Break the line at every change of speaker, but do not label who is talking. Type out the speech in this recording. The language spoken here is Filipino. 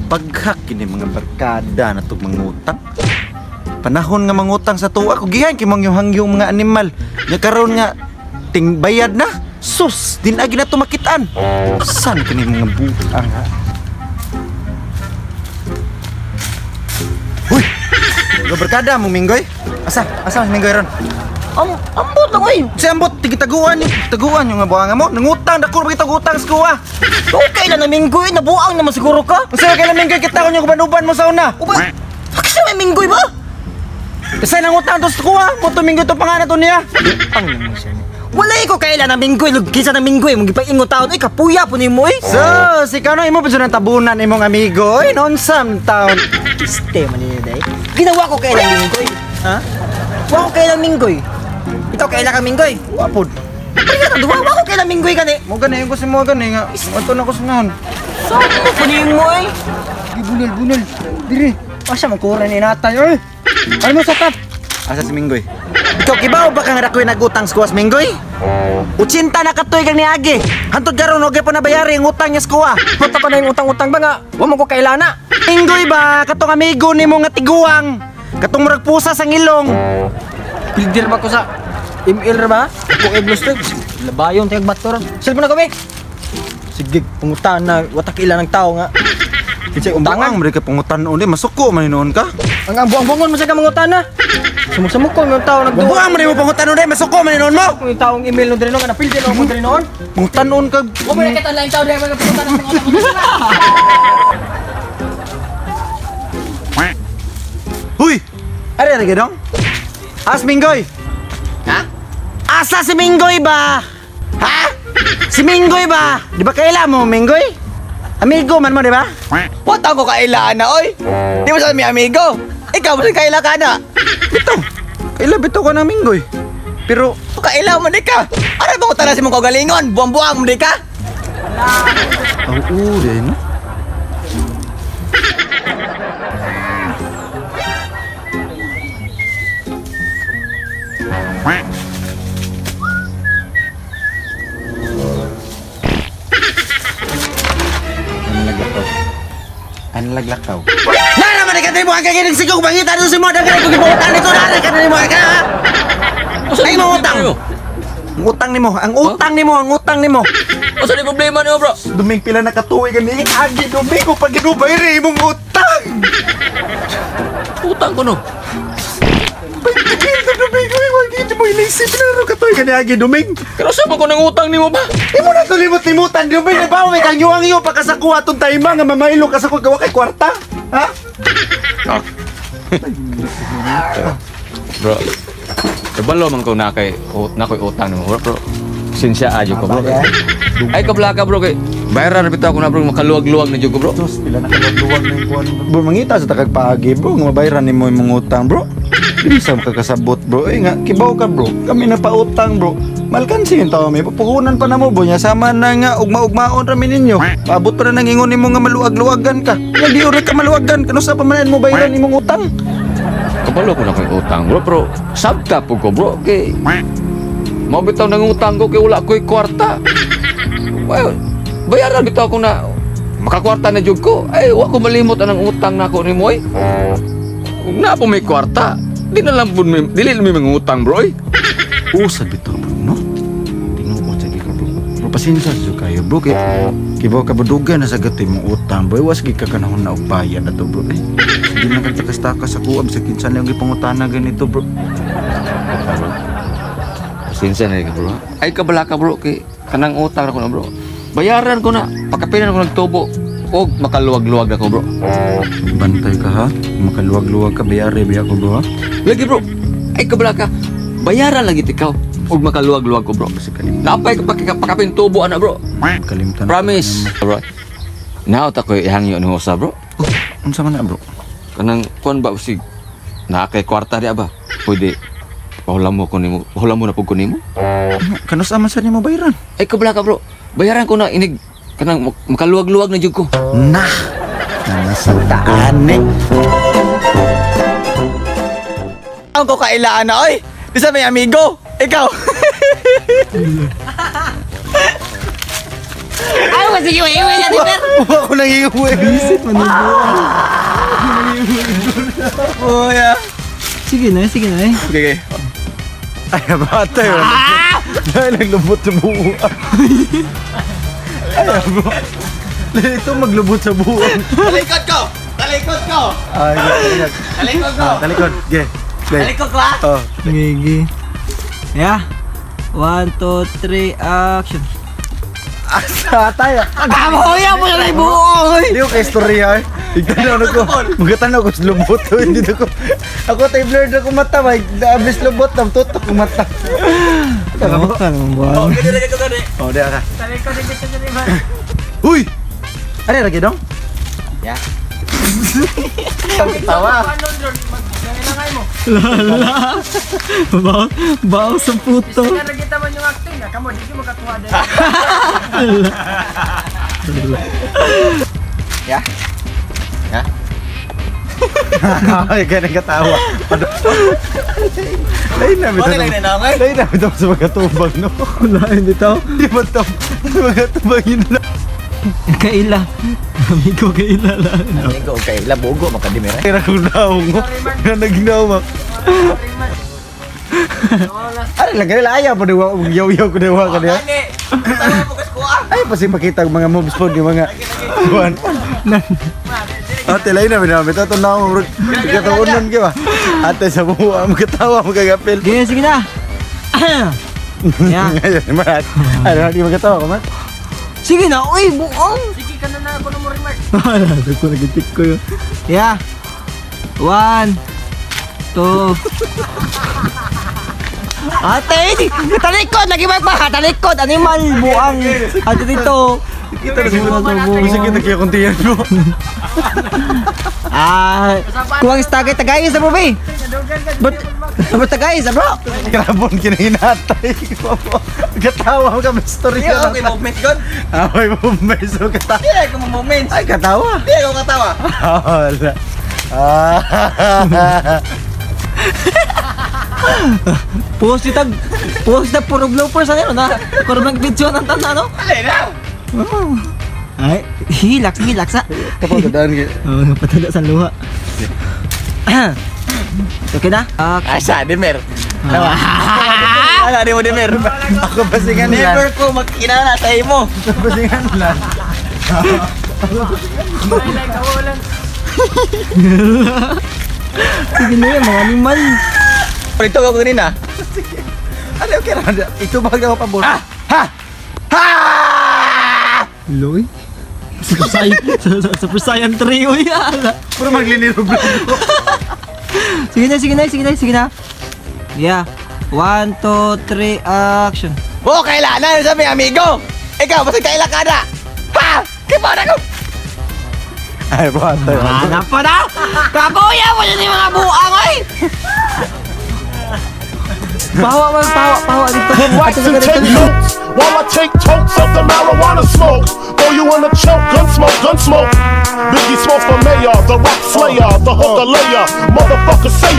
paghak kini mga barkada na itong mangutang. Panahon nga mangutang sa tuwa ko gihan kay mangyuhangyong mga animal. Nya karon nga ting bayad na. Sus, din agi na to makitaan. San kini mga butang ha? Huy! Mga barkada mo Minggoy. Asa si Minggoy ron?
Ambot lang oy.
Si ambot tigitaguan ni. Taguan yung nga buhanga mo. Nangutang dako ba kita utang sa kuha.
Okay lang na Minggoy, nabuang naman siguro ka.
Usa kay Minggoy kita ko yung kubanuban mo sa una.
Uba. Kasi may Minggoy ba?
Kasi nangutang to sa kuha. Mo to Minggoy to pangana to niya.
Ang naman siya. Wala ko kailan na Minggoy, kisa na Minggoy, mong gipaingot taon, ay kapuya po ni mo eh.
So, si Kano, imo pa dyan ang tabunan imong amigo, ay nonsam taon.
Sistema niya day. Ginawa ko kailan Minggoy. Ha? Wa ko kailan Minggoy. Ikaw kailan ka Minggoy?
Wapod.
Kaya na duwa, wa ko kailan Minggoy gani.
Mo gani, yung gusto mo gani nga. Ato na ko sunahan.
Saan mo po niyo mo eh?
Di bunal. Diri.
Asa mo kura ni natay eh?
Ano mo sakap? Asa si Minggoy? Ikaw kibaw ba kang rakoy nagutang sa kuwas Minggoy? 80 na katoy kang niagi. Hantod karon og pa nabayari ang utang niya sa kuha.
Punta pa na yung utang-utang ba nga? Wa mo ko kailana.
Minggoy ba katong amigo nimo nga tiguang? Katong murag pusa sa ngilong.
Pildir ba ko sa email ra ba? Kung i-blog labayon tayong bator. Cellphone na kami. Sige, pungutan na watak ilan ng tao nga. Kasi
Utangan mo ka pangutan-on masuko man noon ka.
Ang buang-buangon mo sa kamangutan na. Sumuk-sumuk ko yung tao nagduwa.
Buang mo rin mo pangutan-on masuko man noon mo.
Kung yung taong email nung dinoon, napildi nung kung dinoon.
Pangutan-on ka.
Huwag mo nakita lang yung tao dahil magpunta ng mga
Huy! Ari dong? As Minggoy!
Ha?
Asa si Minggoy ba? Ha? Si Minggoy ba? Di ba kaila mo, Minggoy? Amigo man mo, di ba?
Wata ko kailaan na, oy! Di mo sa may amigo! Ikaw mo sa kaila ka na!
Bito! Kaila bito ko ng Minggoy. Pero,
Kaila mo di ka! Ano ba ko tanasin mong kagalingon? Buang-buang mo di ka!
oo, di no? Ano laglakaw? Na naman ka mo ang kagiling sigong bangita doon si mo dagay ko gibutan nito na ka mo ka. Ay mo utang. Ang utang nimo.
Asa di problema niyo, bro?
Duming pila na katuig ani agi duming ko pag ginubayri imong utang.
Utang ko no.
Duming ko wagi mo inisip na ro katuig ani agi duming.
Pero sa ko nang utang nimo ba?
Imo na tulimot-limutan duming na ba may kang yuang pagkasakuha tong tayma nga mamailo ka sa gawa kay kwarta. Ha?
Bro, kabalo man ko na ko'y utang mo, bro. Sinsya ajo ko, bro. Ay kablaka, bro, kay bayaran na bitaw ko na, bro, makaluwag-luwag na jud ko, bro.
Sus, pila na kaluwag na yung kuwan. Bro, mangita sa takag paagi, bro, nga mabayaran ni mo yung utang, bro. Di sa kakasabot, bro. Eh nga, kibaw ka, bro. Kami na pa utang, bro. Malkansi yung tao, may papuhunan pa na mo, bro. Nya sama na nga, ugma-ugmaon rami ninyo. Paabot pa na nangingon mo nga maluwag-luwagan ka. Nga di ulit ka maluwagan. Kano sa pamanan mo bayaran imong utang?
Kabalo ko na ko'y utang, bro, pero sabta po ko, bro, kay mau bitaw nang utang ko kay wala ko'y kwarta. Well, bayaran bitaw ko na makakwarta na jud ko. Ay, wa ko malimot anang utang nako nimo eh. Kung na po may kwarta, di na lang po dili mi mangutang, bro.
Usad bito, bro, no? Tinuod sa ko, bro. Bro, pasensya sa kayo, bro. Kay kibaw ka budugan na sa gatoy mong utang, bro. Iwas ka kanahon na og bayad na to, bro. Hindi na kagtakas-takas sa kuwab sa kinsan yung ipangutana ganito, bro.
Pasensya na ka, bro. Ay kabala ka, bro, kay kanang utang ako na, bro. Bayaran ko na, pagkapinan ko nagtubo. O makaluwag-luwag ako, bro.
Bantay ka, ha? Makaluwag-luwag ka, bayari biya ko, bro, ha?
Lagi, bro. Ay kabala ka. Bayaran lagi ikaw. Og makaluwag-luwag ko, bro.
Kasi kalimtan.
Napay pakapin tubo ana, bro.
Kalimtan.
Promise. Bro. Now ta ko ihangyo ni usa, bro.
Unsa man na, bro?
Kanang kuan ba usig? Na kay kwarta di ba? Pwede pahulam mo ko nimo. Pahulam mo na pud ko nimo.
Kano sa man sa nimo bayaran?
Ay kabla ka, bro. Bayaran ko na inig kanang makaluwag-luwag na jud ko.
Nah. Nasataan eh.
Ang ko kailaan na, oy! Di sa may amigo! Ikaw! Ay,
ba sige iwi na di per?
Buwa ko nang iuwi.
Bisit man yung buang.
Oh, ya.
Sige na, sige na eh.
Okay, okay. Ay, bata yun. Dahil naglubot sa buo. Ay, bro. Ito maglubot sa buo.
Talikod ko! Talikod ko!
Ay, talikod.
Talikod ko!
Talikod. Okay. Play.
Talikod ko ha!
Oh.
Gigi. Yeah. 1, 2, 3, action.
Asa tayo.
Kamoya mo na yung buong!
Hindi ko kay storya eh. Igtanaw na ko. Magkatanaw ko sa lubot. Hindi na ko. Ako tayo blurred ako mata. Abis lubot. Tutok ko mata.
Ano ka naman buang?
Oh, dia ka.
Talikod din kita dyan man.
Huy! Ano lagi dong?
Ya.
Ang kitawa.
Ano Lord? Magkailangan mo.
Lala. Baw sa puto.
Kaya kita man yung acting ha. Kamo, di mo makakuha din.
Ya. Ya. Ay, ganang katawa. Lain na bitaw. Lain na bitaw sa magkatubag, no?
Wala, hindi to.
Di ba ito? Sa magkatubag yun na.
Kaila. Amigo kaila lang.
Ikaw kay Labogo, makadimira.
Kaya kong naong mo. Kaya nagnawa. Ano lang, ganila ayaw pa diwa. Yaw-yaw ko diwa ka diwa. Ay, pasi makita ang mga moves po, yung mga buwan. Ate, lain na minamit. Ito na ako, bro. Ikataunan ka ba? Ate, sa buwa, magkatawa, magkagapil.
Sige, sige na. Yeah.
Ngayon, Marat. Ano, di magkatawa ka, Marat?
Sige na, uy, buong.
Sige ka na ako ng remark.
Wala, ko nag-check ko yun. Yeah. 1, 2. Ate, talikod, lagi ba? Talikod, animal, buang. Ate dito.
Kita na siguro. Bisa kita kaya kuntiyan, bro.
Kuwang istagay tagayin sa bro, be. Ba't tagayin sa bro?
Krabon kinahinatay. Katawa ka, may story
Hindi ako
ka.
kay movement gun.
May movement. So, katawa.
Hindi ako movement.
Ay, katawa.
Hindi ako katawa.
Wala.
Post itag puro bloopers ano na. Puro mag-video ng tanda, no?
Alay na.
Ay, hilaks ha.
Kapag dadaan ka.
Oh, napataga sa luha. Okay na?
Asa, Dimer.
Ala, di mo, Dimer. Ako basingan lang.
Never ko magkinala sa imo.
Basingan lang.
Sige na yan, mga animal.
Ito ako kanina.
Ano yung kira? Ito ba ako pabor? Ha!
Loy? Super Saiyan 3, uy.
Puro magliniro bro.
Sige na. Yeah. 1, 2, 3, action.
Oh, kailangan sa mga amigo. Ikaw, basta kailan ka na. Ha! Kipa na ko.
Ay, bata.
Hanap pa na! Kakuya mo yun yung mga buang, oy! Pahawa dito.
Wax and take notes while I take totes of the marijuana smoke. Throw you in a choke, gun smoke. Biggie Smalls for mayor, the rock slayer, the hooker layer, motherfucker say